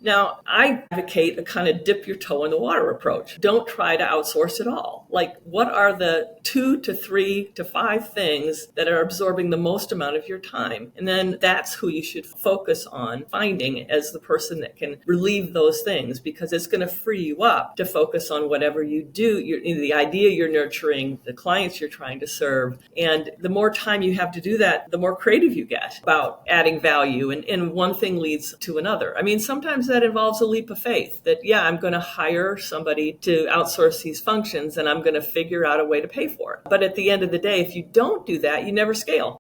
Now, I advocate a kind of dip your toe in the water approach. Don't try to outsource it all. Like, what are the 2 to 3 to 5 things that are absorbing the most amount of your time? And then that's who you should focus on finding as the person that can relieve those things, because it's going to free you up to focus on whatever you do, the idea you're nurturing, the clients you're trying to serve. And the more time you have to do that, the more creative you get about adding value. And one thing leads to another. I mean, sometimes that involves a leap of faith that, yeah, I'm going to hire somebody to outsource these functions and I'm going to figure out a way to pay for it. But at the end of the day, if you don't do that, you never scale.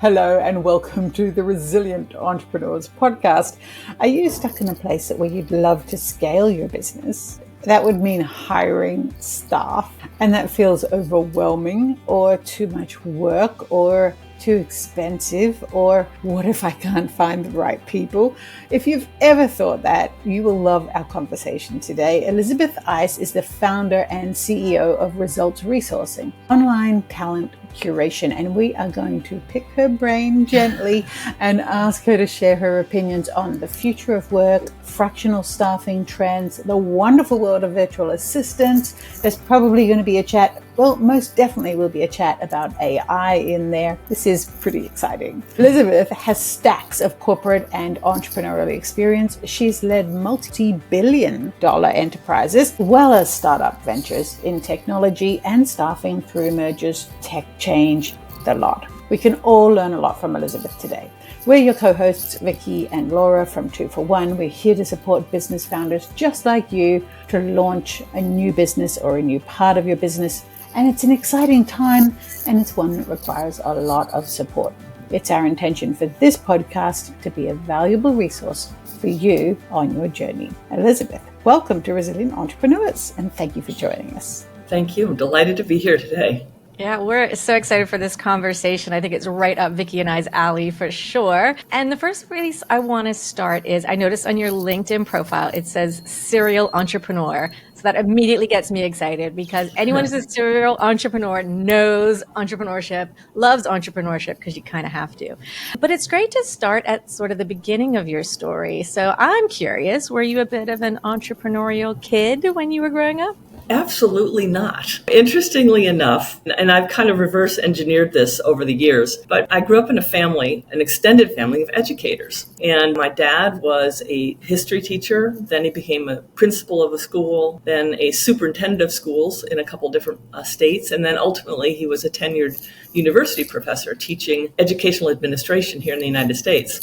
Hello and welcome to the Resilient Entrepreneurs podcast. Are you stuck in a place where you'd love to scale your business? That would mean hiring staff, and that feels overwhelming or too much work or too expensive, or what if I can't find the right people? If you've ever thought that, you will love our conversation today. Elizabeth Eiss is the founder and CEO of Results Resourcing, online talent curation, and we are going to pick her brain gently and ask her to share her opinions on the future of work, fractional staffing trends, the wonderful world of virtual assistants. There's probably going to be a chat, well, most definitely will be a chat about AI in there. This is pretty exciting. Elizabeth has stacks of corporate and entrepreneurial experience. She's led multi-billion-dollar enterprises, as well as startup ventures in technology and staffing through mergers, tech change, the lot. We can all learn a lot from Elizabeth today. We're your co-hosts, Vicky and Laura from 2 for 1. We're here to support business founders just like you to launch a new business or a new part of your business. And it's an exciting time, and it's one that requires a lot of support. It's our intention for this podcast to be a valuable resource for you on your journey. Elizabeth, welcome to Resilient Entrepreneurs, and thank you for joining us. Thank you. I'm delighted to be here today. Yeah, we're so excited for this conversation. I think it's right up Vicky and I's alley for sure. And the first place I want to start is, I noticed on your LinkedIn profile, it says serial entrepreneur. So that immediately gets me excited, because anyone who's a serial entrepreneur knows entrepreneurship, loves entrepreneurship, because you kind of have to. But it's great to start at sort of the beginning of your story. So I'm curious, were you a bit of an entrepreneurial kid when you were growing up? Absolutely not. Interestingly enough, and I've kind of reverse engineered this over the years, but I grew up in a family, an extended family of educators. And my dad was a history teacher. Then he became a principal of a school, then a superintendent of schools in a couple different states. And then ultimately he was a tenured university professor teaching educational administration here in the United States.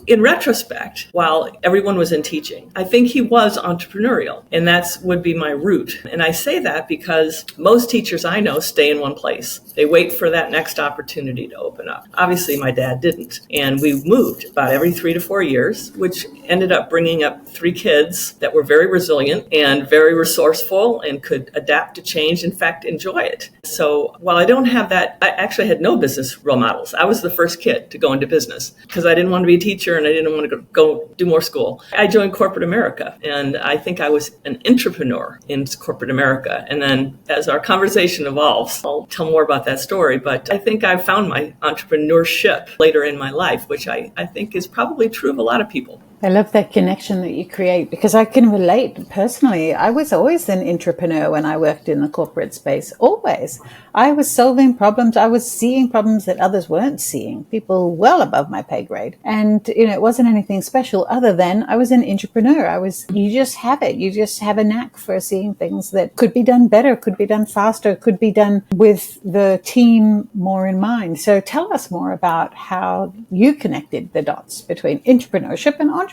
In retrospect, while everyone was in teaching, I think he was entrepreneurial, and that would be my root. And I say that because most teachers I know stay in one place. They wait for that next opportunity to open up. Obviously, my dad didn't. And we moved about every 3 to 4 years, which ended up bringing up 3 kids that were very resilient and very resourceful and could adapt to change, in fact, enjoy it. So while I don't have that, I actually had no business role models. I was the first kid to go into business because I didn't want to be a teacher and I didn't want to go do more school. I joined corporate America, and I think I was an entrepreneur in corporate America. And then as our conversation evolves, I'll tell more about that story. But I think I found my entrepreneurship later in my life, which I think is probably true of a lot of people. I love that connection that you create, because I can relate personally. I was always an entrepreneur when I worked in the corporate space, always. I was solving problems. I was seeing problems that others weren't seeing, people well above my pay grade. And, it wasn't anything special other than I was an entrepreneur. You just have it. You just have a knack for seeing things that could be done better, could be done faster, could be done with the team more in mind. So tell us more about how you connected the dots between entrepreneurship and entrepreneurship.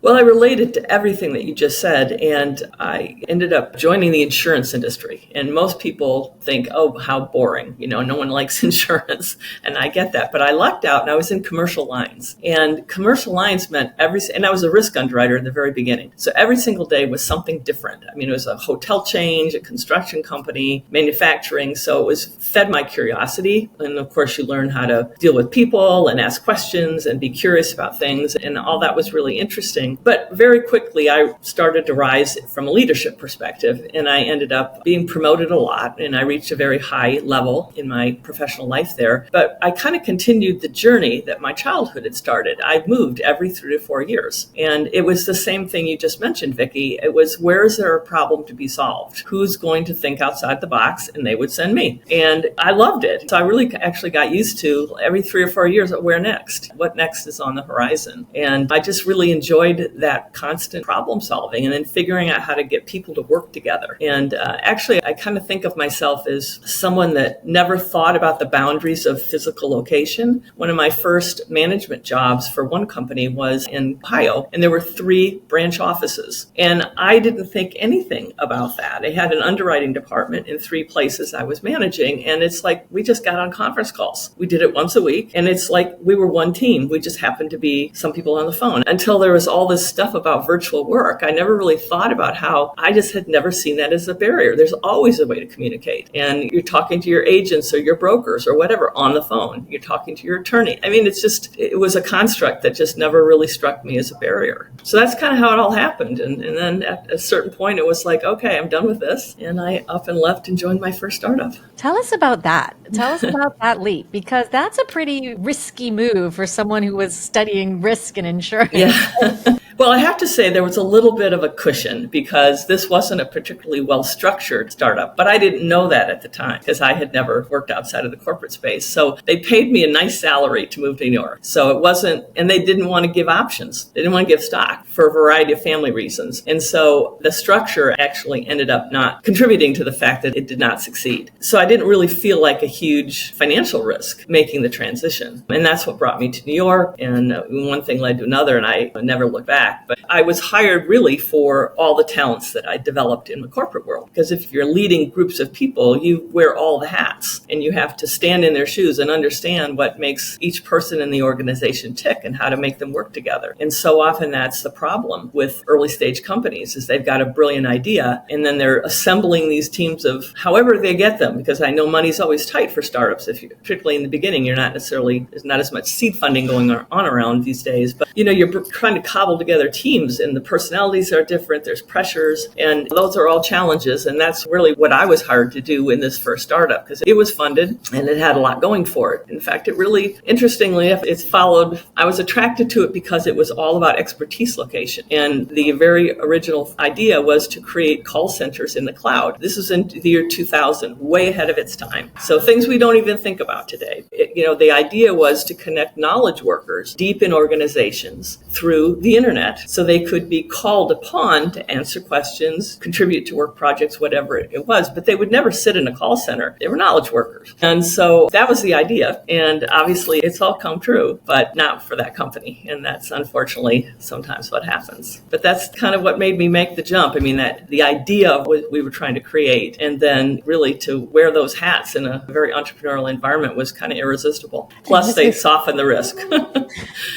Well, I related to everything that you just said, and I ended up joining the insurance industry. And most people think, oh, how boring. No one likes insurance. And I get that. But I lucked out and I was in commercial lines. And commercial lines meant and I was a risk underwriter in the very beginning. So every single day was something different. It was a hotel chain, a construction company, manufacturing. So it fed my curiosity. And of course, you learn how to deal with people and ask questions and be curious about things. And all that was really really interesting. But very quickly, I started to rise from a leadership perspective, and I ended up being promoted a lot, and I reached a very high level in my professional life there. But I kind of continued the journey that my childhood had started. I moved every 3 to 4 years, and it was the same thing you just mentioned, Vicki. It was, where is there a problem to be solved? Who's going to think outside the box? And they would send me. And I loved it. So I really actually got used to every 3 or 4 years, where next? What next is on the horizon? And I just really enjoyed that constant problem solving and then figuring out how to get people to work together. And actually, I kind of think of myself as someone that never thought about the boundaries of physical location. One of my first management jobs for one company was in Ohio, and there were 3 branch offices. And I didn't think anything about that. I had an underwriting department in 3 places I was managing, and it's like we just got on conference calls. We did it once a week, and it's like we were one team. We just happened to be some people on the phone. Until there was all this stuff about virtual work, I never really thought about how I just had never seen that as a barrier. There's always a way to communicate. And you're talking to your agents or your brokers or whatever on the phone. You're talking to your attorney. I mean, it was a construct that just never really struck me as a barrier. So that's kind of how it all happened. And then at a certain point, it was like, okay, I'm done with this. And I up and left and joined my first startup. Tell us about that. Tell us about that leap, because that's a pretty risky move for someone who was studying risk and insurance. Yeah. Well, I have to say there was a little bit of a cushion because this wasn't a particularly well-structured startup, but I didn't know that at the time because I had never worked outside of the corporate space. So they paid me a nice salary to move to New York. So it wasn't, and they didn't want to give options. They didn't want to give stock for a variety of family reasons. And so the structure actually ended up not contributing to the fact that it did not succeed. So I didn't really feel like a huge financial risk making the transition. And that's what brought me to New York. And one thing led to another, and I never looked back. But I was hired really for all the talents that I developed in the corporate world. Because if you're leading groups of people, you wear all the hats and you have to stand in their shoes and understand what makes each person in the organization tick and how to make them work together. And so often that's the problem with early stage companies is they've got a brilliant idea and then they're assembling these teams of however they get them, because I know money's always tight for startups. Particularly in the beginning, there's not as much seed funding going on around these days, but you're trying to cobble together teams and the personalities are different. There's pressures and those are all challenges. And that's really what I was hired to do in this first startup because it was funded and it had a lot going for it. In fact, it really, interestingly, I was attracted to it because it was all about expertise location. And the very original idea was to create call centers in the cloud. This was in the year 2000, way ahead of its time. So things we don't even think about today. The idea was to connect knowledge workers deep in organizations through the internet so they could be called upon to answer questions, contribute to work projects, whatever it was, but they would never sit in a call center. They were knowledge workers. And so that was the idea. And obviously it's all come true, but not for that company. And that's unfortunately sometimes what happens. But that's kind of what made me make the jump. I mean, that the idea of what we were trying to create and then really to wear those hats in a very entrepreneurial environment was kind of irresistible. Plus they soften the risk.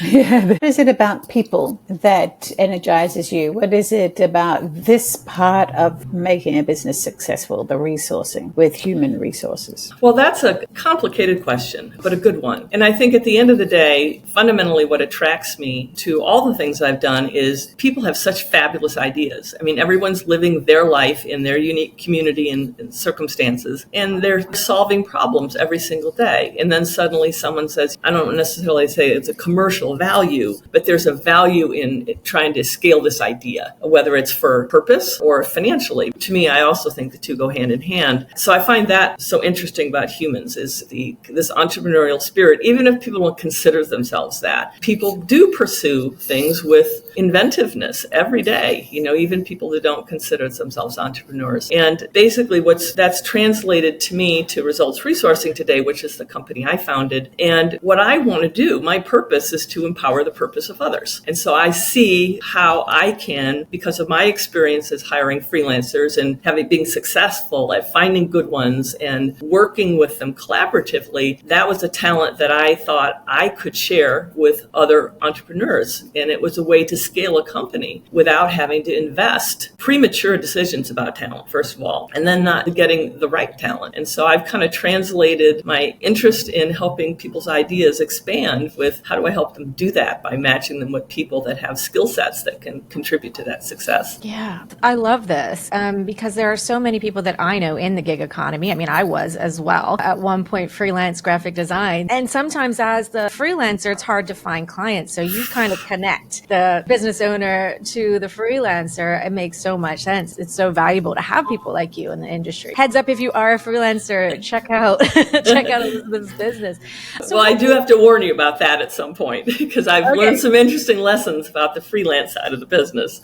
Yeah. What is it about people that energizes you? What is it about this part of making a business successful, the resourcing with human resources? Well, that's a complicated question, but a good one. And I think at the end of the day, fundamentally what attracts me to all the things I've done is people have such fabulous ideas. I mean, everyone's living their life in their unique community and circumstances, and they're solving problems every single day. And then suddenly someone says, I don't necessarily say it's a commercial value, but there's a value in trying to scale this idea, whether it's for purpose or financially. To me, I also think the two go hand in hand. So I find that so interesting about humans is this entrepreneurial spirit, even if people don't consider themselves that. People do pursue things with inventiveness every day, even people that don't consider themselves entrepreneurs. And basically that's translated to me to Results Resourcing today, which is the company I founded. And what I want to do, my purpose is to empower the purpose of others. And so I see how I can, because of my experiences hiring freelancers and being successful at finding good ones and working with them collaboratively, that was a talent that I thought I could share with other entrepreneurs. And it was a way to scale a company without having to invest premature decisions about talent, first of all, and then not getting the right talent. And so I've kind of translated my interest in helping people's ideas expand with how do I help them do that by matching them with people that have skill sets that can contribute to that success. Yeah, I love this because there are so many people that I know in the gig economy. I mean, I was as well at one point freelance graphic design. And sometimes as the freelancer, it's hard to find clients. So you kind of connect the business owner to the freelancer. It makes so much sense. It's so valuable to have people like you in the industry. Heads up, if you are a freelancer, check out this business. So I do have to warn you about that at some point because I've learned some interesting lessons about the freelance side of the business.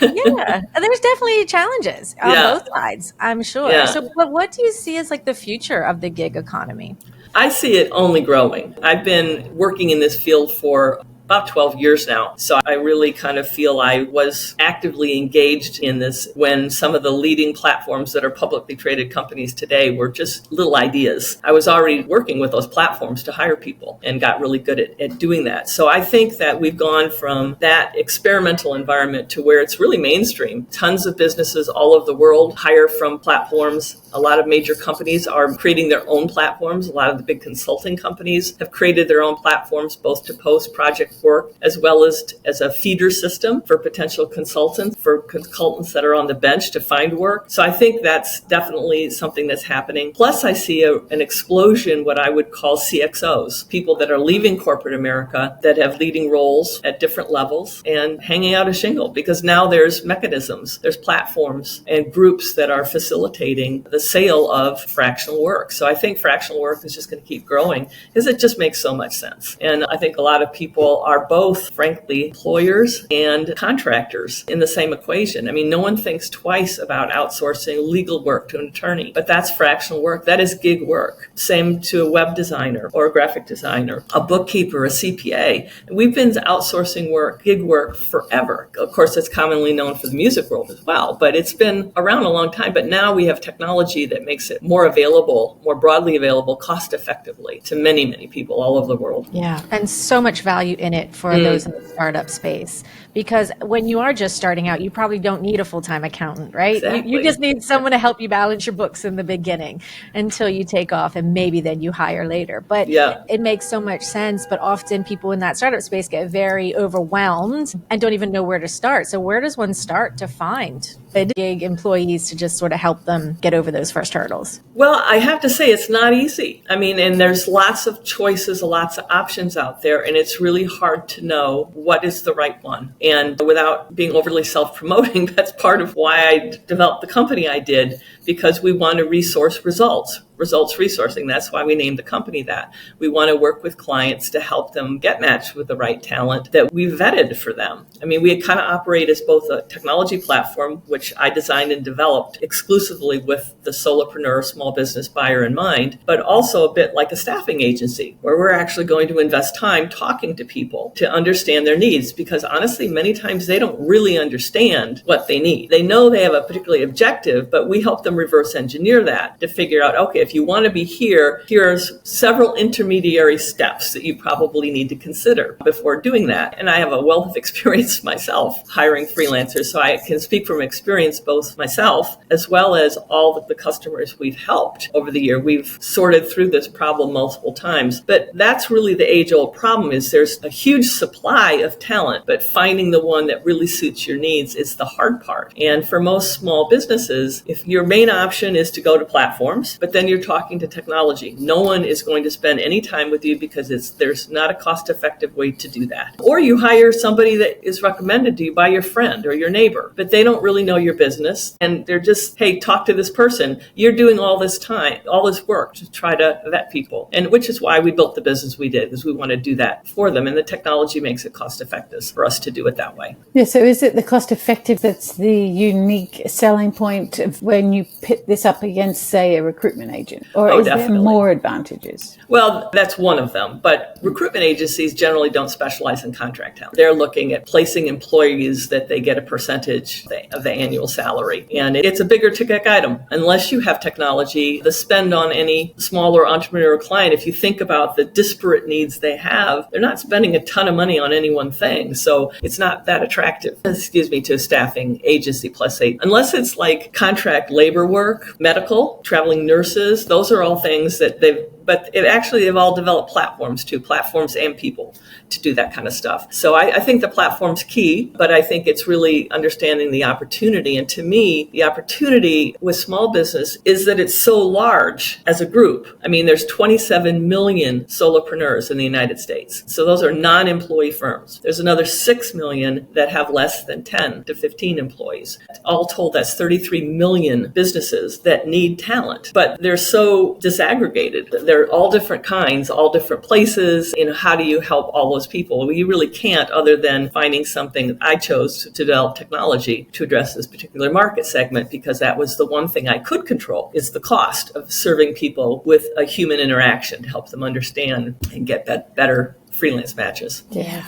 Yeah, there's definitely challenges on both sides, I'm sure. Yeah. So what do you see as like the future of the gig economy? I see it only growing. I've been working in this field for about 12 years now. So I really kind of feel I was actively engaged in this when some of the leading platforms that are publicly traded companies today were just little ideas. I was already working with those platforms to hire people and got really good at doing that. So I think that we've gone from that experimental environment to where it's really mainstream. Tons of businesses all over the world hire from platforms. A lot of major companies are creating their own platforms. A lot of the big consulting companies have created their own platforms, both to post project work as well as a feeder system for potential consultants, for consultants that are on the bench to find work. So I think that's definitely something that's happening. Plus, I see an explosion, what I would call CXOs, people that are leaving corporate America that have leading roles at different levels and hanging out a shingle because now there's mechanisms, there's platforms and groups that are facilitating the sale of fractional work. So I think fractional work is just going to keep growing because it just makes so much sense. And I think a lot of people are both, frankly, employers and contractors in the same equation. I mean, no one thinks twice about outsourcing legal work to an attorney, but that's fractional work. That is gig work. Same to a web designer or a graphic designer, a bookkeeper, a CPA. We've been outsourcing work, gig work forever. Of course, it's commonly known for the music world as well, but it's been around a long time. But now we have technology that makes it more available, more broadly available, cost effectively to many, many people all over the world. Yeah, and so much value in it for those in the startup space. Because when you are just starting out, you probably don't need a full-time accountant, right? Exactly. You just need someone to help you balance your books in the beginning until you take off, and maybe then you hire later. But it makes so much sense. But often people in that startup space get very overwhelmed and don't even know where to start. So where does one start to find the gig employees to just sort of help them get over those first hurdles? Well, I have to say it's not easy. I mean, and there's lots of choices, lots of options out there, and it's really hard to know what is the right one. And without being overly self-promoting, that's part of why I developed the company I did, because we want to resource results resourcing. That's why we named the company that. We want to work with clients to help them get matched with the right talent that we vetted for them. I mean, we kind of operate as both a technology platform, which I designed and developed exclusively with the solopreneur, small business buyer in mind, but also a bit like a staffing agency where we're actually going to invest time talking to people to understand their needs, because honestly, many times they don't really understand what they need. They know they have a particular objective, but we help them reverse engineer that to figure out, okay, if you want to be here, here's several intermediary steps that you probably need to consider before doing that. And I have a wealth of experience myself hiring freelancers, so I can speak from experience both myself as well as all of the customers we've helped over the year. We've sorted through this problem multiple times, but that's really the age-old problem is there's a huge supply of talent, but finding the one that really suits your needs is the hard part. And for most small businesses, if your main option is to go to platforms, but then you're talking to technology, no one is going to spend any time with you because there's not a cost-effective way to do that. Or you hire somebody that is recommended to you by your friend or your neighbor, but they don't really know your business, and they're just, hey, talk to this person. You're doing all this time, all this work to try to vet people, and which is why we built the business we did, because we want to do that for them, and the technology makes it cost-effective for us to do it that way. Yeah, so is it the cost-effective that's the unique selling point of when you pit this up against, say, a recruitment agent? Or is there more advantages? Well, that's one of them. But recruitment agencies generally don't specialize in contract talent. They're looking at placing employees that they get a percentage of the annual salary. And it's a bigger ticket item. Unless you have technology, the spend on any smaller entrepreneurial client, if you think about the disparate needs they have, they're not spending a ton of money on any one thing. So it's not that attractive, to a staffing agency plus eight. Unless it's like contract labor work, medical, traveling nurses, those are all things that they've but they've all developed platforms too, platforms and people to do that kind of stuff. So I think the platform's key, but I think it's really understanding the opportunity. And to me, the opportunity with small business is that it's so large as a group. I mean, there's 27 million solopreneurs in the United States. So those are non-employee firms. There's another 6 million that have less than 10 to 15 employees. All told, that's 33 million businesses that need talent, but they're so disaggregated. They're all different kinds, all different places. How do you help all those people? Well, you really can't, other than finding something. I chose to develop technology to address this particular market segment because that was the one thing I could control, is the cost of serving people with a human interaction to help them understand and get that better freelance matches. Yeah.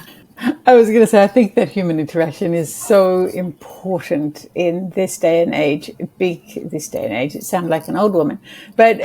I was going to say, I think that human interaction is so important in this day and age. This day and age, it sounds like an old woman, but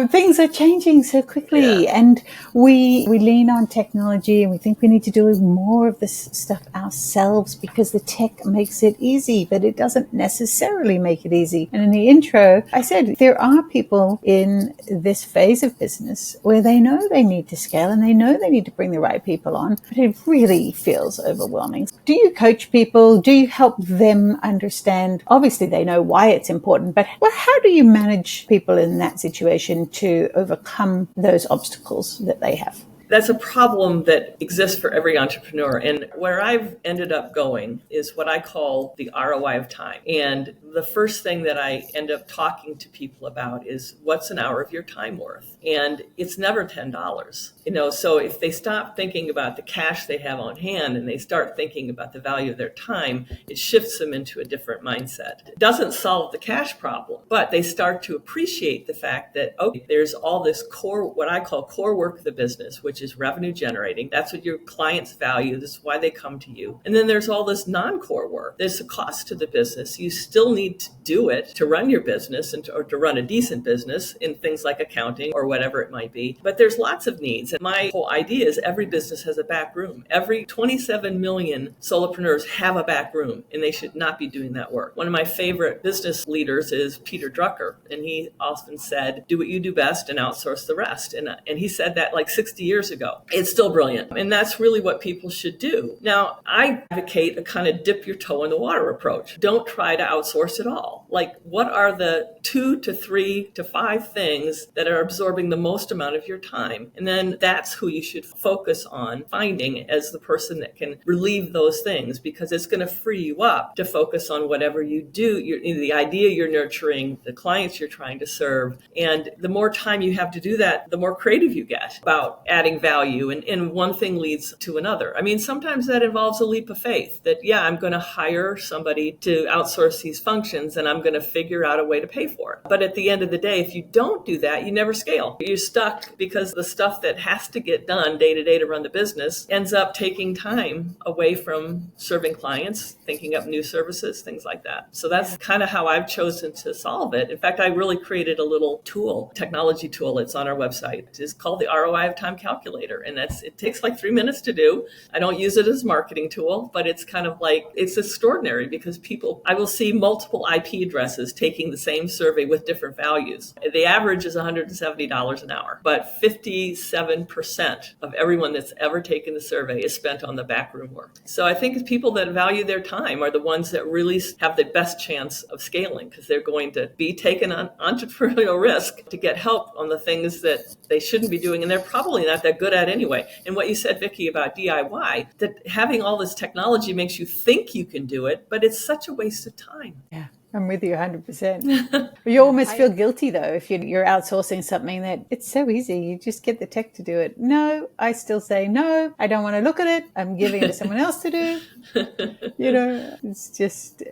things are changing so quickly, and we lean on technology and we think we need to do more of this stuff ourselves because the tech makes it easy, but it doesn't necessarily make it easy. And in the intro, I said there are people in this phase of business where they know they need to scale and they know they need to bring the right people on, but it really feels overwhelming. Do you coach people? Do you help them understand? Obviously, they know why it's important, but how do you manage people in that situation to overcome those obstacles that they have? That's a problem that exists for every entrepreneur. And where I've ended up going is what I call the ROI of time. And the first thing that I end up talking to people about is, what's an hour of your time worth? And it's never $10. So if they stop thinking about the cash they have on hand and they start thinking about the value of their time, it shifts them into a different mindset. It doesn't solve the cash problem, but they start to appreciate the fact that, okay, there's all this core, what I call core work of the business, which is revenue generating. That's what your clients value. This is why they come to you. And then there's all this non-core work. There's a cost to the business. You still need to do it to run your business or to run a decent business in things like accounting or whatever it might be. But there's lots of needs. And my whole idea is every business has a back room. Every 27 million solopreneurs have a back room, and they should not be doing that work. One of my favorite business leaders is Peter Drucker, and he often said, do what you do best and outsource the rest. And he said that like 60 years ago. It's still brilliant. And that's really what people should do. Now, I advocate a kind of dip your toe in the water approach. Don't try to outsource it all. Like, what are the 2 to 3 to 5 things that are absorbing the most amount of your time? And then that's who you should focus on finding as the person that can relieve those things, because it's going to free you up to focus on whatever you do, the idea you're nurturing, the clients you're trying to serve. And the more time you have to do that, the more creative you get about adding value. And one thing leads to another. I mean, sometimes that involves a leap of faith that, I'm going to hire somebody to outsource these functions and I'm going to figure out a way to pay for it. But at the end of the day, if you don't do that, you never scale. You're stuck because the stuff that has to get done day to day to run the business ends up taking time away from serving clients, thinking up new services, things like that. So that's kind of how I've chosen to solve it. In fact, I really created a little tool, technology tool. It's on our website. It's called the ROI of Time Calculator. And it takes like 3 minutes to do. I don't use it as a marketing tool, but it's kind of like, it's extraordinary because I will see multiple IP addresses taking the same survey with different values. The average is $170 an hour, but 57% of everyone that's ever taken the survey is spent on the backroom work. So I think people that value their time are the ones that really have the best chance of scaling, because they're going to be taking on entrepreneurial risk to get help on the things that they shouldn't be doing, and they're probably not that good at anyway. And what you said, Vicki, about DIY, that having all this technology makes you think you can do it, but it's such a waste of time. Yeah. I'm with you 100%. You almost feel guilty, though, if you're outsourcing something that it's so easy. You just get the tech to do it. No, I still say, no, I don't want to look at it. I'm giving it to someone else to do. It's just,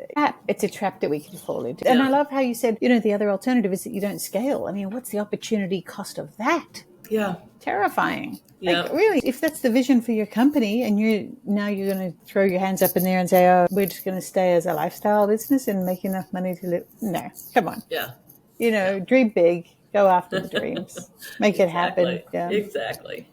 it's a trap that we can fall into. And I love how you said, the other alternative is that you don't scale. I mean, what's the opportunity cost of that? Yeah. Terrifying. Yeah. Like, really, if that's the vision for your company and you're going to throw your hands up in there and say, we're just going to stay as a lifestyle business and make enough money to live. No, come on. Yeah. Dream big, go after the dreams, make it happen. Yeah. Exactly.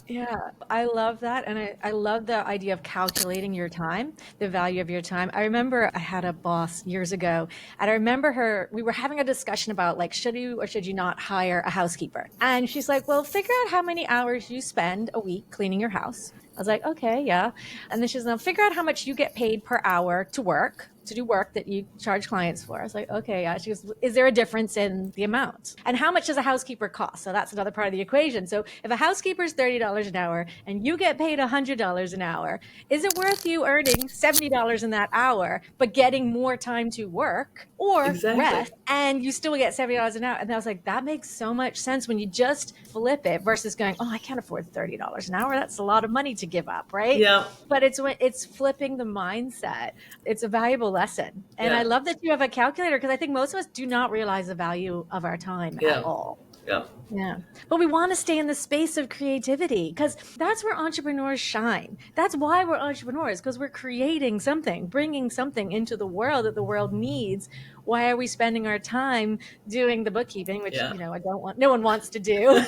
Yeah, I love that. And I love the idea of calculating your time, the value of your time. I remember I had a boss years ago, and I remember we were having a discussion about like, should you or should you not hire a housekeeper? And she's like, well, figure out how many hours you spend a week cleaning your house. I was like, okay, yeah. And then she's now figure out how much you get paid per hour to do work that you charge clients for. I was like, okay, yeah. She goes, is there a difference in the amount? And how much does a housekeeper cost? So that's another part of the equation. So if a housekeeper is $30 an hour and you get paid $100 an hour, is it worth you earning $70 in that hour, but getting more time to work or Exactly. rest, and you still get $70 an hour? And I was like, that makes so much sense when you just flip it versus going, oh, I can't afford $30 an hour. That's a lot of money to give up, right? Yeah. But it's flipping the mindset. It's a valuable lesson. And Yeah. I love that you have a calculator, because I think most of us do not realize the value of our time at all. Yeah. Yeah. But we want to stay in the space of creativity, because that's where entrepreneurs shine. That's why we're entrepreneurs, because we're creating something, bringing something into the world that the world needs. Why are we spending our time doing the bookkeeping, which, no one wants to do.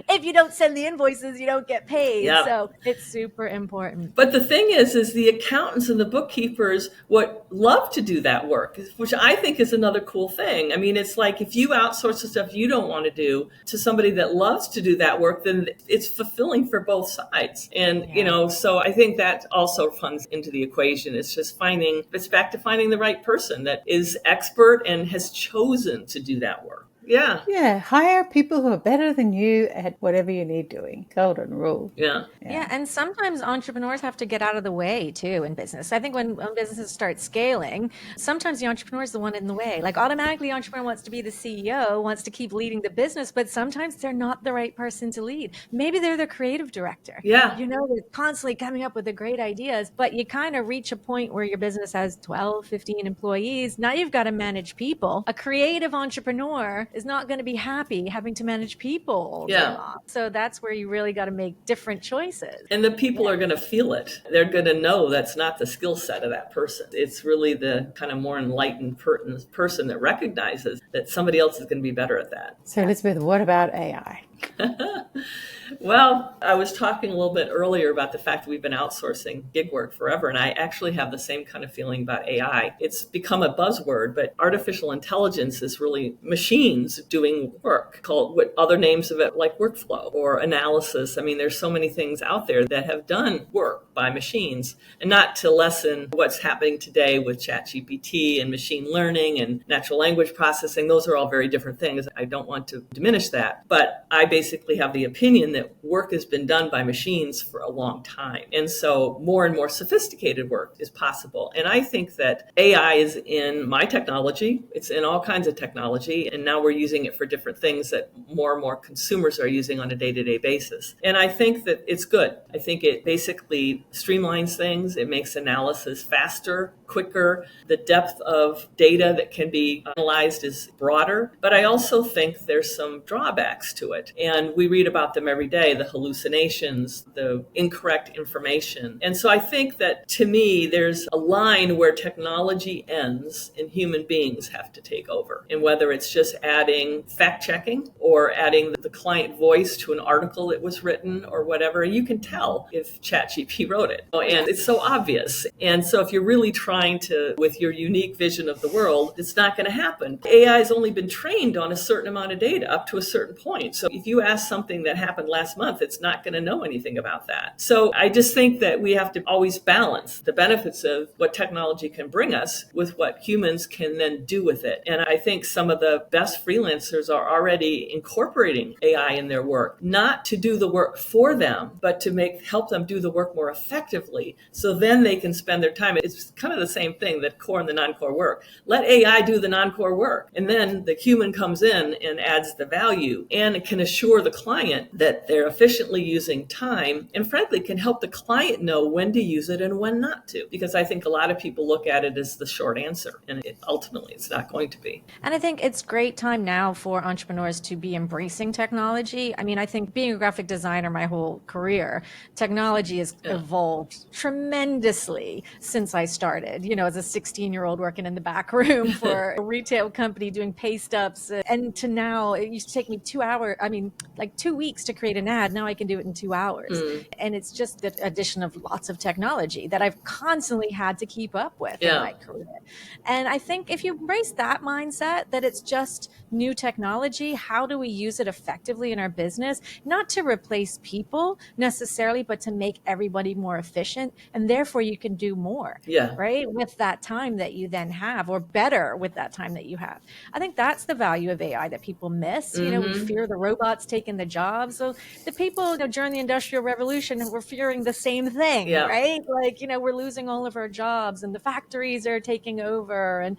If you don't send the invoices, you don't get paid. Yeah. So it's super important. But the thing is the accountants and the bookkeepers would love to do that work, which I think is another cool thing. I mean, it's like if you outsource the stuff you don't want to do to somebody that loves to do that work, then it's fulfilling for both sides. And, so I think that also runs into the equation. It's back to finding the right person that is expert and has chosen to do that work. Yeah. Yeah. Hire people who are better than you at whatever you need doing. Golden rule. Yeah. Yeah. And sometimes entrepreneurs have to get out of the way too in business. I think when businesses start scaling, sometimes the entrepreneur is the one in the way. Like automatically the entrepreneur wants to be the CEO, wants to keep leading the business, but sometimes they're not the right person to lead. Maybe they're the creative director. Yeah. They're constantly coming up with the great ideas, but you kind of reach a point where your business has 12, 15 employees. Now you've got to manage people. A creative entrepreneur is not going to be happy having to manage people all day long. So that's where you really got to make different choices. And the people are going to feel it. They're going to know that's not the skill set of that person. It's really the kind of more enlightened person that recognizes that somebody else is going to be better at that. So Elizabeth, what about AI? Well, I was talking a little bit earlier about the fact that we've been outsourcing gig work forever, and I actually have the same kind of feeling about AI. It's become a buzzword, but artificial intelligence is really machines doing work, called what other names of it like workflow or analysis. I mean, there's so many things out there that have done work by machines, and not to lessen what's happening today with ChatGPT and machine learning and natural language processing. Those are all very different things. I don't want to diminish that, but I basically have the opinion that work has been done by machines for a long time. And so more and more sophisticated work is possible. And I think that AI is in my technology. It's in all kinds of technology. And now we're using it for different things that more and more consumers are using on a day-to-day basis. And I think that it's good. I think it basically streamlines things. It makes analysis faster, quicker. The depth of data that can be analyzed is broader. But I also think there's some drawbacks to it. And we read about them every day, the hallucinations, the incorrect information. And so I think that to me, there's a line where technology ends and human beings have to take over. And whether it's just adding fact checking or adding the client voice to an article that was written or whatever, you can tell if ChatGPT wrote it. And it's so obvious. And so if you're really trying to, with your unique vision of the world, it's not going to happen. AI has only been trained on a certain amount of data up to a certain point. So if you ask something that happened last month, it's not going to know anything about that. So I just think that we have to always balance the benefits of what technology can bring us with what humans can then do with it. And I think some of the best freelancers are already incorporating AI in their work, not to do the work for them, but to help them do the work more effectively. So then they can spend their time. It's kind of the same thing, the core and the non-core work. Let AI do the non-core work. And then the human comes in and adds the value, and it can assure the client that they're efficiently using time, and frankly can help the client know when to use it and when not to. Because I think a lot of people look at it as the short answer, and ultimately it's not going to be. And I think it's great time now for entrepreneurs to be embracing technology. I mean, I think being a graphic designer my whole career, technology has evolved tremendously since I started, as a 16-year-old working in the back room for a retail company doing pay stubs. And to now, it used to take me 2 weeks to create create an ad. Now I can do it in 2 hours. And it's just the addition of lots of technology that I've constantly had to keep up with in my career. And I think if you embrace that mindset, that it's just new technology, how do we use it effectively in our business? Not to replace people necessarily, but to make everybody more efficient. And therefore you can do more, right? With that time that you then have, or better with that time that you have. I think that's the value of AI that people miss. You know, we fear the robots taking the jobs. So the people, during the Industrial Revolution were fearing the same thing, right? Like, we're losing all of our jobs and the factories are taking over,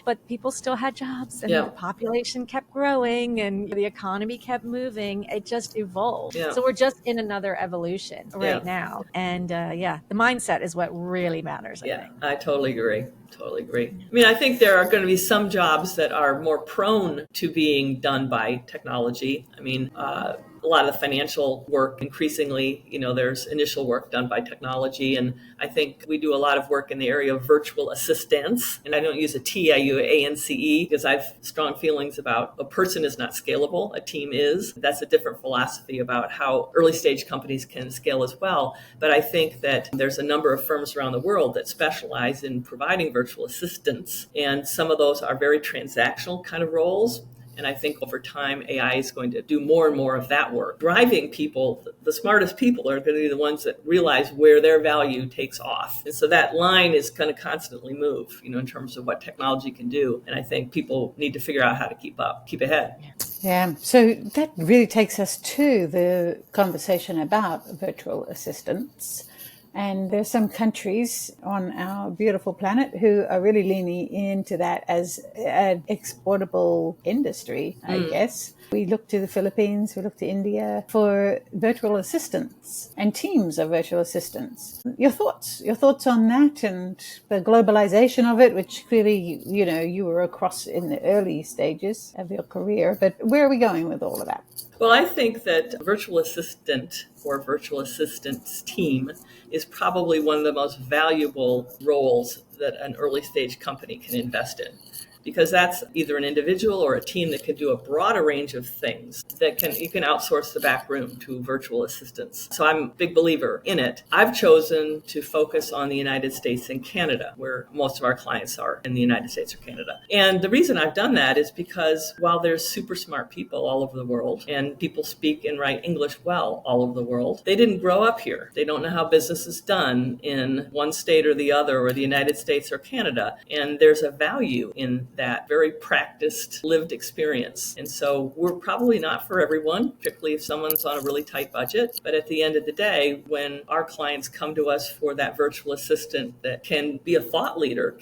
but people still had jobs, and the population kept growing and the economy kept moving. It just evolved. So we're just in another evolution right now. And the mindset is what really matters, I think. I totally agree. Totally agree. I mean, I think there are going to be some jobs that are more prone to being done by technology. I mean, a lot of the financial work, increasingly, there's initial work done by technology. And I think we do a lot of work in the area of virtual assistants. And I don't use a T, I use ANCE, because I have strong feelings about a person is not scalable, a team is. That's a different philosophy about how early stage companies can scale as well. But I think that there's a number of firms around the world that specialize in providing virtual assistants. And some of those are very transactional kind of roles. And I think over time, AI is going to do more and more of that work. Driving people, the smartest people are going to be the ones that realize where their value takes off. And so that line is going to constantly move, in terms of what technology can do. And I think people need to figure out how to keep ahead. Yeah, so that really takes us to the conversation about virtual assistants. And there's some countries on our beautiful planet who are really leaning into that as an exportable industry, I guess. We look to the Philippines, we look to India for virtual assistants and teams of virtual assistants. Your thoughts on that and the globalization of it, which clearly, you were across in the early stages of your career. But where are we going with all of that? Well, I think that virtual assistant or virtual assistants team is probably one of the most valuable roles that an early stage company can invest in, because that's either an individual or a team that can do a broader range of things you can outsource the back room to virtual assistants. So I'm a big believer in it. I've chosen to focus on the United States and Canada, where most of our clients are in the United States or Canada. And the reason I've done that is because while there's super smart people all over the world and people speak and write English well all over the world, they didn't grow up here. They don't know how business is done in one state or the other, or the United States or Canada. And there's a value in that very practiced, lived experience. And so we're probably not for everyone, particularly if someone's on a really tight budget. But at the end of the day, when our clients come to us for that virtual assistant that can be a thought leader,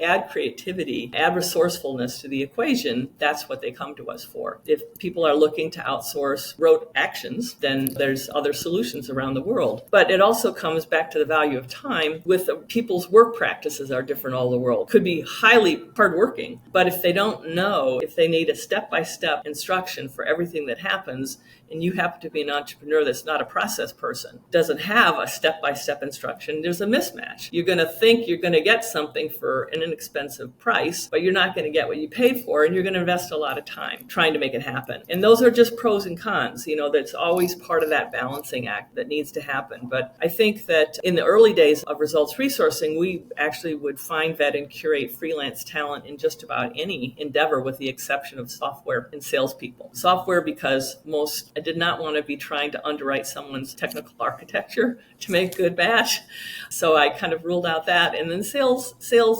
add creativity, add resourcefulness to the equation, that's what they come to us for. If people are looking to outsource rote actions, then there's other solutions around the world. But it also comes back to the value of time. With people's work practices are different all over the world. Could be highly hardworking, but if they don't know, if they need a step-by-step instruction for everything that happens, and you happen to be an entrepreneur that's not a process person, doesn't have a step-by-step instruction, there's a mismatch. You're going to think you're going to get something for an inexpensive price, but you're not going to get what you paid for, and you're going to invest a lot of time trying to make it happen. And those are just pros and cons. That's always part of that balancing act that needs to happen. But I think that in the early days of results resourcing, we actually would find, vet, and curate freelance talent in just about any endeavor, with the exception of software and salespeople. Software, because I did not want to be trying to underwrite someone's technical architecture to make a good match. So I kind of ruled out that. And then sales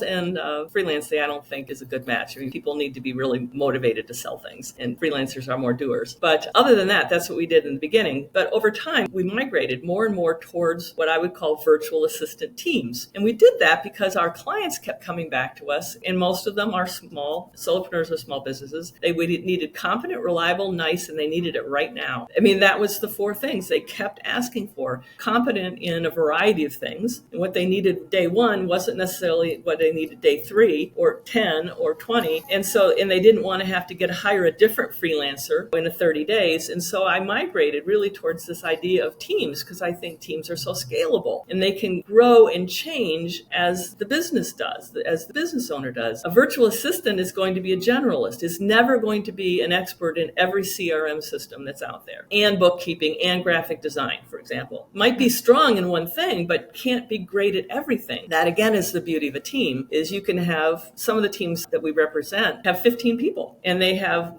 and freelancing, I don't think is a good match. I mean, people need to be really motivated to sell things, and freelancers are more doers. But other than that, that's what we did in the beginning. But over time, we migrated more and more towards what I would call virtual assistant teams. And we did that because our clients kept coming back to us, and most of them are small, solopreneurs or small businesses. They needed competent, reliable, nice, and they needed it right now. I mean, that was the four things they kept asking for. Competent in a variety of things. And what they needed day one wasn't necessarily what they needed day 3 or 10 or 20. And they didn't want to have to hire a different freelancer in 30 days. And so I migrated really towards this idea of teams, because I think teams are so scalable and they can grow and change as the business does, as the business owner does. A virtual assistant is going to be a generalist, is never going to be an expert in every CRM system that's out out there, and bookkeeping and graphic design, for example. Might be strong in one thing, but can't be great at everything. That again is the beauty of a team, is you can have some of the teams that we represent have 15 people, and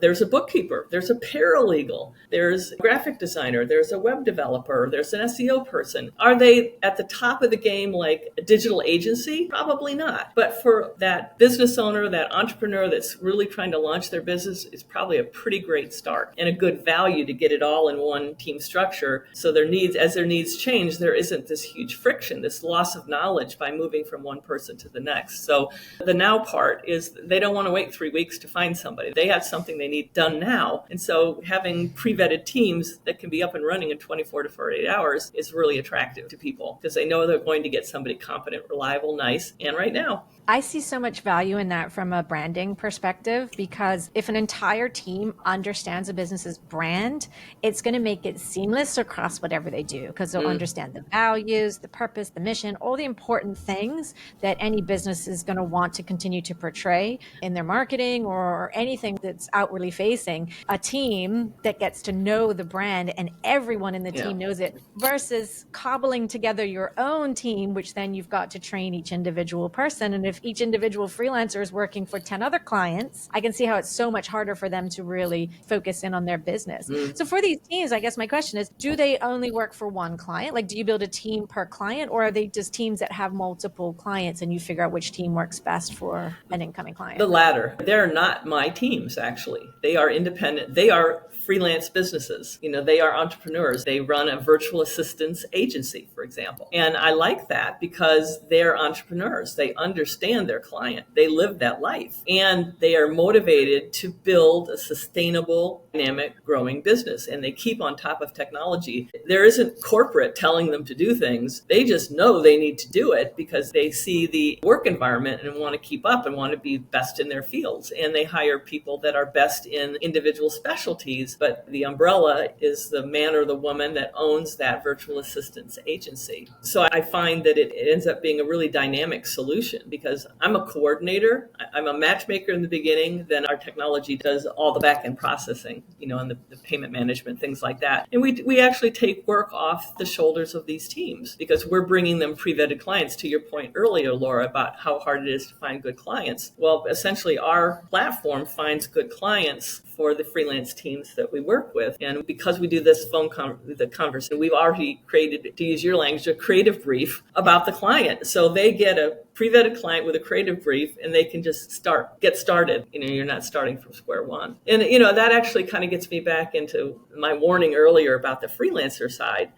there's a bookkeeper, there's a paralegal, there's a graphic designer, there's a web developer, there's an SEO person. Are they at the top of the game like a digital agency? Probably not. But for that business owner, that entrepreneur that's really trying to launch their business, it's probably a pretty great start and a good value to get it all in one team structure. So as their needs change, there isn't this huge friction, this loss of knowledge by moving from one person to the next. So the now part is they don't want to wait 3 weeks to find somebody. They have something they need done now. And so having pre-vetted teams that can be up and running in 24 to 48 hours is really attractive to people because they know they're going to get somebody competent, reliable, nice, and right now. I see so much value in that from a branding perspective, because if an entire team understands a business's brand, it's going to make it seamless across whatever they do, because they'll understand the values, the purpose, the mission, all the important things that any business is going to want to continue to portray in their marketing or anything that's outwardly facing. A team that gets to know the brand and everyone in the team knows it, versus cobbling together your own team, which then you've got to train each individual person. And if each individual freelancer is working for 10 other clients, I can see how it's so much harder for them to really focus in on their business. So for these teams, I guess my question is, do they only work for one client? Like, do you build a team per client, or are they just teams that have multiple clients and you figure out which team works best for an incoming client? The latter. They're not my teams, actually. They are independent. They are freelance businesses. They are entrepreneurs. They run a virtual assistance agency, for example. And I like that because they're entrepreneurs. They understand their client. They live that life, and they are motivated to build a sustainable, dynamic, growing business. And they keep on top of technology. There isn't corporate telling them to do things. They just know they need to do it because they see the work environment and want to keep up and want to be best in their fields. And they hire people that are best in individual specialties, but the umbrella is the man or the woman that owns that virtual assistance agency. So I find that it ends up being a really dynamic solution because I'm a coordinator. I'm a matchmaker in the beginning. Then our technology does all the back-end processing, and the payment management, things like that. And we actually take work off the shoulders of these teams because we're bringing them pre-vetted clients. To your point earlier, Laura, about how hard it is to find good clients. Well, essentially our platform finds good clients for the freelance teams that we work with. And because we do this the conversation, we've already created, to use your language, a creative brief about the client. So they get a pre-vetted client with a creative brief and they can just get started. You're not starting from square one. And, that actually kind of gets me back into my warning earlier about the freelancer side.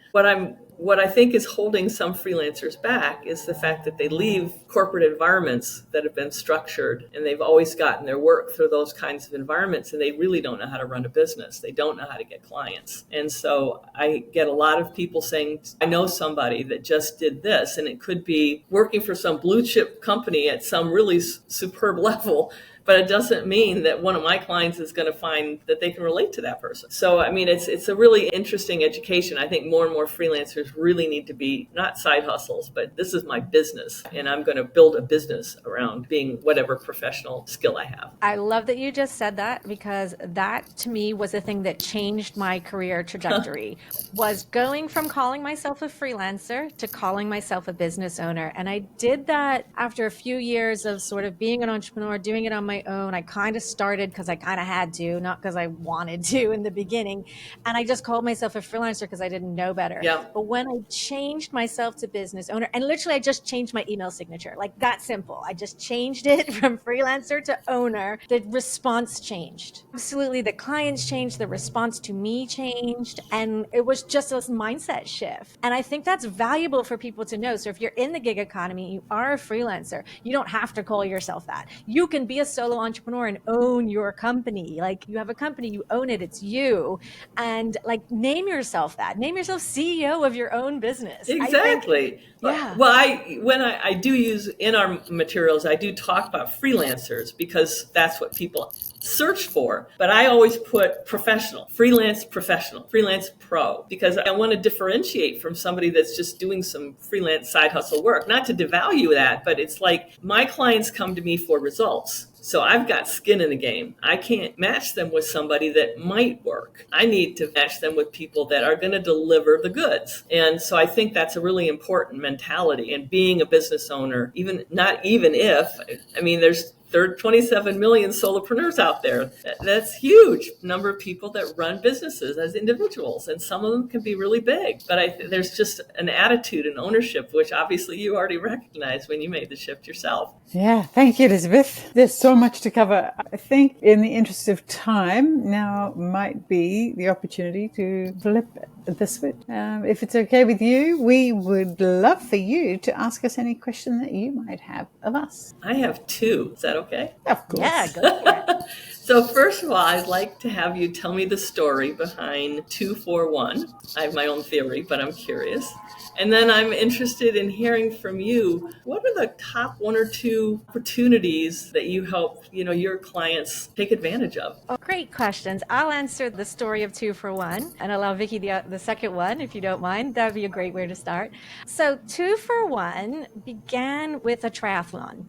What I think is holding some freelancers back is the fact that they leave corporate environments that have been structured and they've always gotten their work through those kinds of environments, and they really don't know how to run a business. They don't know how to get clients. And so I get a lot of people saying, I know somebody that just did this, and it could be working for some blue chip company at some really superb level, but it doesn't mean that one of my clients is going to find that they can relate to that person. So, it's a really interesting education. I think more and more freelancers really need to be not side hustles, but this is my business, and I'm going to build a business around being whatever professional skill I have. I love that you just said that, because that to me was the thing that changed my career trajectory, was going from calling myself a freelancer to calling myself a business owner. And I did that after a few years of sort of being an entrepreneur, doing it on my own. I kind of started because I kind of had to, not because I wanted to in the beginning. And I just called myself a freelancer because I didn't know better. Yeah. But when I changed myself to business owner, and literally I just changed my email signature, like that simple. I just changed it from freelancer to owner. The response changed. Absolutely. The clients changed. The response to me changed. And it was just a mindset shift. And I think that's valuable for people to know. So if you're in the gig economy, you are a freelancer, you don't have to call yourself that. You can be a solo entrepreneur and own your company. Like, you have a company, you own it, it's you. And like, name yourself that. Name yourself CEO of your own business. Exactly. Yeah. Well, I do use in our materials, I do talk about freelancers because that's what people search for. But I always put professional, freelance pro, because I want to differentiate from somebody that's just doing some freelance side hustle work. Not to devalue that, but it's like my clients come to me for results. So I've got skin in the game. I can't match them with somebody that might work. I need to match them with people that are going to deliver the goods. And so I think that's a really important mentality. And being a business owner, there's 27 million solopreneurs out there. That's huge number of people that run businesses as individuals, and some of them can be really big. But there's just an attitude and ownership, which obviously you already recognized when you made the shift yourself. Yeah, thank you, Elizabeth. There's so much to cover. I think in the interest of time, now might be the opportunity to flip the switch. If it's okay with you, we would love for you to ask us any question that you might have of us. I have two. Is that okay? Of course. Yeah, go for it. So first of all, I'd like to have you tell me the story behind 241. I have my own theory, but I'm curious. And then I'm interested in hearing from you, what are the top one or two opportunities that you help, your clients take advantage of? Oh, great questions. I'll answer the story of 241 and allow Vicki the second one, if you don't mind. That would be a great way to start. So 241 began with a triathlon.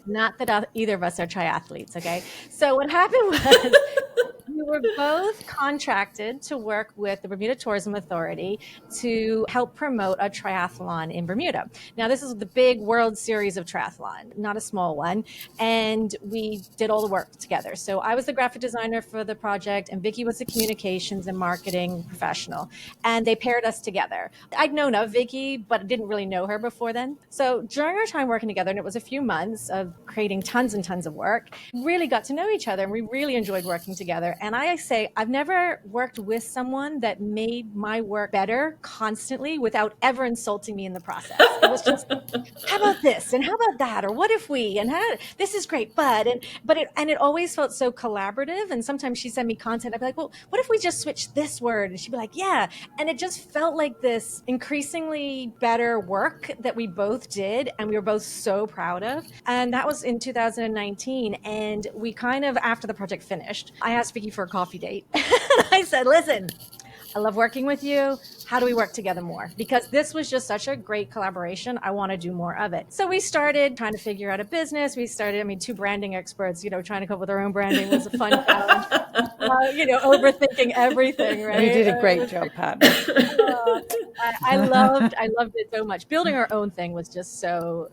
Not that either of us are triathletes, okay? So what happened was we were both contracted to work with the Bermuda Tourism Authority to help promote a triathlon in Bermuda. Now, this is the big World Series of triathlon, not a small one, and we did all the work together. So I was the graphic designer for the project, and Vicki was the communications and marketing professional, and they paired us together. I'd known of Vicki, but didn't really know her before then. So during our time working together, and it was a few months of creating tons and tons of work, really got to know each other, and we really enjoyed working together. And I say, I've never worked with someone that made my work better constantly without ever insulting me in the process. It was just, how about this? And how about that? Or what if we, and this is great, but it always felt so collaborative. And sometimes she sent me content. I'd be like, well, what if we just switch this word? And she'd be like, yeah. And it just felt like this increasingly better work that we both did. And we were both so proud of. And that was in 2019. And we kind of, after the project finished, I asked Vicki for a coffee date. I said, listen, I love working with you. How do we work together more? Because this was just such a great collaboration. I want to do more of it. So we started trying to figure out a business. We started, two branding experts, trying to come up with our own branding was a fun challenge. Overthinking everything, right? You did a great job, Pat. I loved it so much. Building our own thing was just so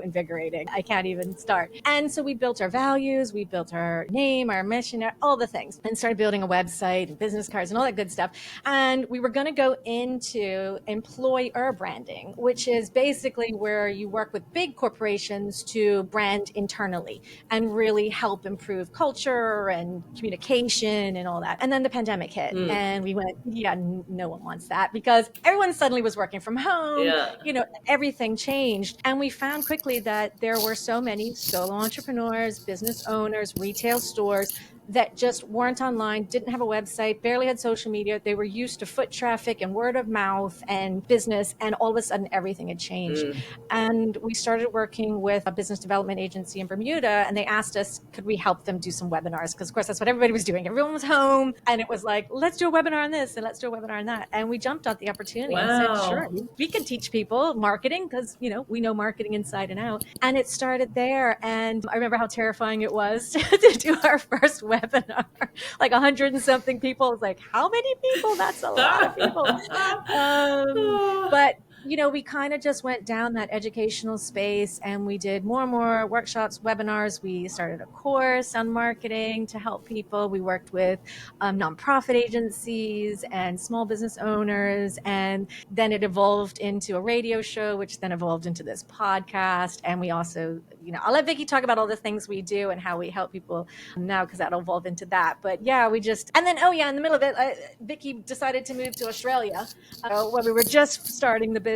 invigorating. I can't even start. And so we built our values, we built our name, our mission, all the things, and started building a website and business cards and all that good stuff. And we were going to go into employer branding, which is basically where you work with big corporations to brand internally and really help improve culture and communication and all that. And then the pandemic hit and we went, no one wants that because everyone suddenly was working from home. Yeah. Everything changed. And we found quickly that there were so many solo entrepreneurs, business owners, retail stores that just weren't online, didn't have a website, barely had social media. They were used to foot traffic and word of mouth and business, and all of a sudden everything had changed. And we started working with a business development agency in Bermuda, and they asked us, could we help them do some webinars? Because of course that's what everybody was doing. Everyone was home, and it was like, let's do a webinar on this, and let's do a webinar on that. And we jumped at the opportunity and said, sure, we can teach people marketing because, we know marketing inside and out. And it started there. And I remember how terrifying it was to do our first webinar, like 100 and something people. I was like, how many people? That's a lot of people. But we kind of just went down that educational space and we did more and more workshops, webinars. We started a course on marketing to help people. We worked with nonprofit agencies and small business owners. And then it evolved into a radio show, which then evolved into this podcast. And we also, I'll let Vicki talk about all the things we do and how we help people now because that'll evolve into that. But yeah, in the middle of it, Vicki decided to move to Australia when we were just starting the business.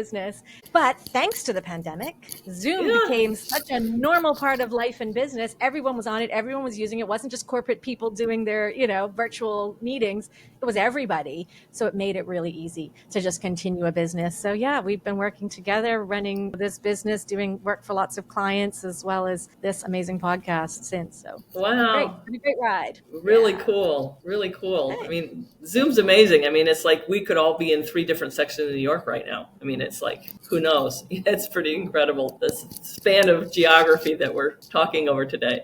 But thanks to the pandemic, Zoom became such a normal part of life and business. Everyone was on it. Everyone was using it. It wasn't just corporate people doing their, virtual meetings. It was everybody. So it made it really easy to just continue a business. So yeah, we've been working together, running this business, doing work for lots of clients as as well as this amazing podcast since. So Wow. been a great ride. Really Yeah. cool. Really cool. I mean, Zoom's amazing. I mean, it's like we could all be in 3 different sections of New York right now. I mean, it's like, who knows? It's pretty incredible, this span of geography that we're talking over today.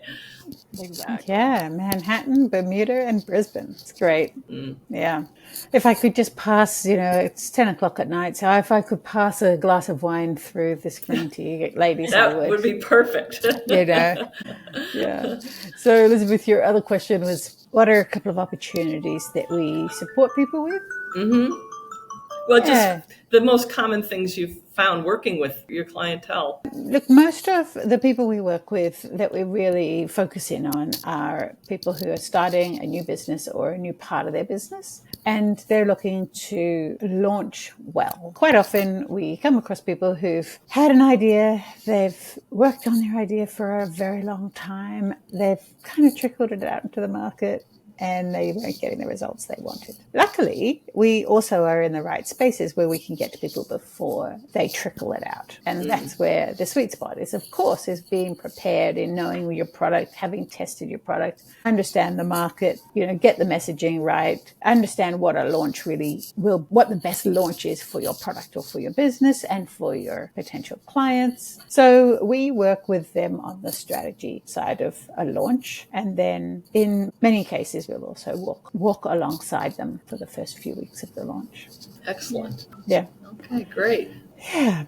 Exactly. Yeah, Manhattan, Bermuda, and Brisbane. It's great. Yeah. If I could just pass, it's 10 o'clock at night, so if I could pass a glass of wine through this green tea, ladies, I That would be perfect. Yeah. So, Elizabeth, your other question was, what are a couple of opportunities that we support people with? Well, just the most common things you've found working with your clientele. Look, most of the people we work with that we really focus in on are people who are starting a new business or a new part of their business, and they're looking to launch well. Quite often we come across people who've had an idea, they've worked on their idea for a very long time, they've kind of trickled it out into the market, and they weren't getting the results they wanted. Luckily, we also are in the right spaces where we can get to people before they trickle it out. And that's where the sweet spot is, of course, is being prepared in knowing your product, having tested your product, understand the market, get the messaging right, understand what a launch what the best launch is for your product or for your business and for your potential clients. So we work with them on the strategy side of a launch. And then in many cases, we'll also walk alongside them for the first few weeks of the launch. Excellent. Yeah. Okay, great. Yeah.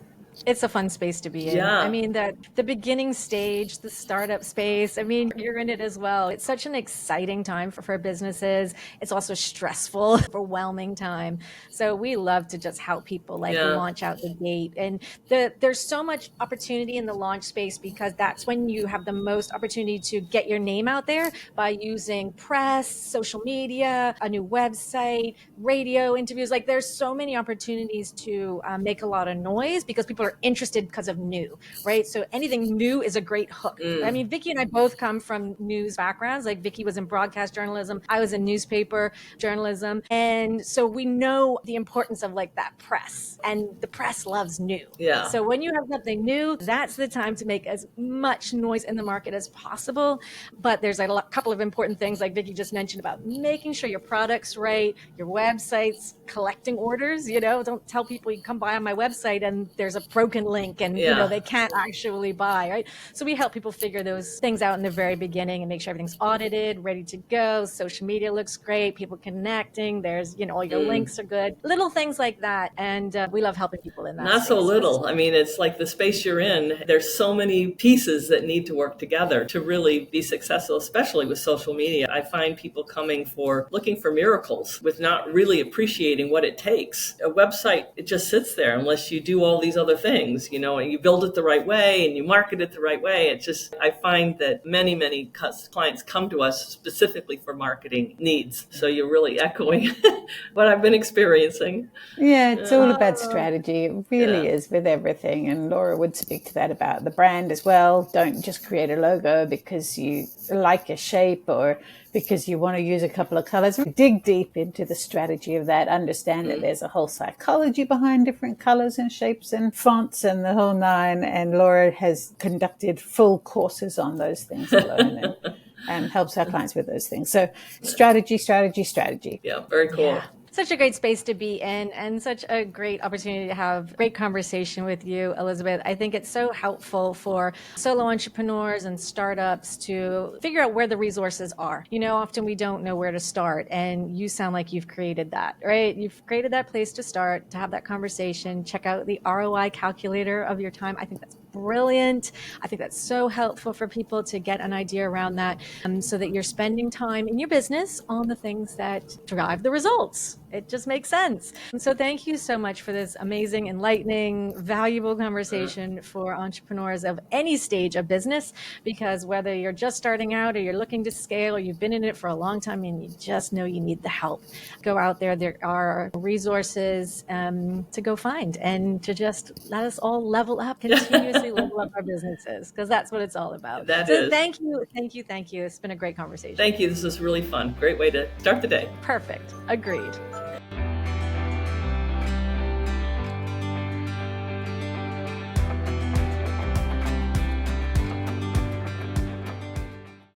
It's a fun space to be in. Yeah. I mean, the beginning stage, the startup space, I mean, you're in it as well. It's such an exciting time for businesses. It's also stressful, overwhelming time. So we love to just help people launch out the gate. And there's so much opportunity in the launch space because that's when you have the most opportunity to get your name out there by using press, social media, a new website, radio interviews. Like there's so many opportunities to make a lot of noise because people are interested because of new, right? So anything new is a great hook. I mean, Vicky and I both come from news backgrounds. Like Vicky was in broadcast journalism. I was in newspaper journalism. And so we know the importance of that press, and the press loves new. Yeah. So when you have something new, that's the time to make as much noise in the market as possible. But there's a couple of important things like Vicky just mentioned about making sure your product's right, your website's collecting orders. Don't tell people you come by on my website and there's a broken link and they can't actually buy, right? So we help people figure those things out in the very beginning and make sure everything's audited, ready to go. Social media looks great, people connecting, there's all your links are good, little things like that. And we love helping people in that Not space. so little. I mean, it's like the space you're in, there's so many pieces that need to work together to really be successful, especially with social media. I find people looking for miracles with not really appreciating what it takes. A website, it just sits there unless you do all these other things, and you build it the right way and you market it the right way. I find that many, many clients come to us specifically for marketing needs. So you're really echoing what I've been experiencing. Yeah, it's all about strategy. It really is with everything. And Laura would speak to that about the brand as well. Don't just create a logo because you like a shape or because you want to use a couple of colors. Dig deep into the strategy of that. Understand that there's a whole psychology behind different colors and shapes and fonts and the whole nine. And Laura has conducted full courses on those things alone and helps our clients with those things. So strategy. Yeah, very cool. Yeah. Such a great space to be in and such a great opportunity to have great conversation with you, Elizabeth. I think it's so helpful for solo entrepreneurs and startups to figure out where the resources are. Often we don't know where to start, and you sound like you've created that, right? You've created that place to start, to have that conversation, check out the ROI calculator of your time. I think that's brilliant. I think that's so helpful for people to get an idea around that so that you're spending time in your business on the things that drive the results. It just makes sense. And so thank you so much for this amazing, enlightening, valuable conversation for entrepreneurs of any stage of business, because whether you're just starting out or you're looking to scale or you've been in it for a long time and you just know you need the help, go out there. There are resources to go find and to just let us all level up, continuously level up our businesses, because that's what it's all about. Thank you. It's been a great conversation. Thank you. This was really fun. Great way to start the day. Perfect. Agreed.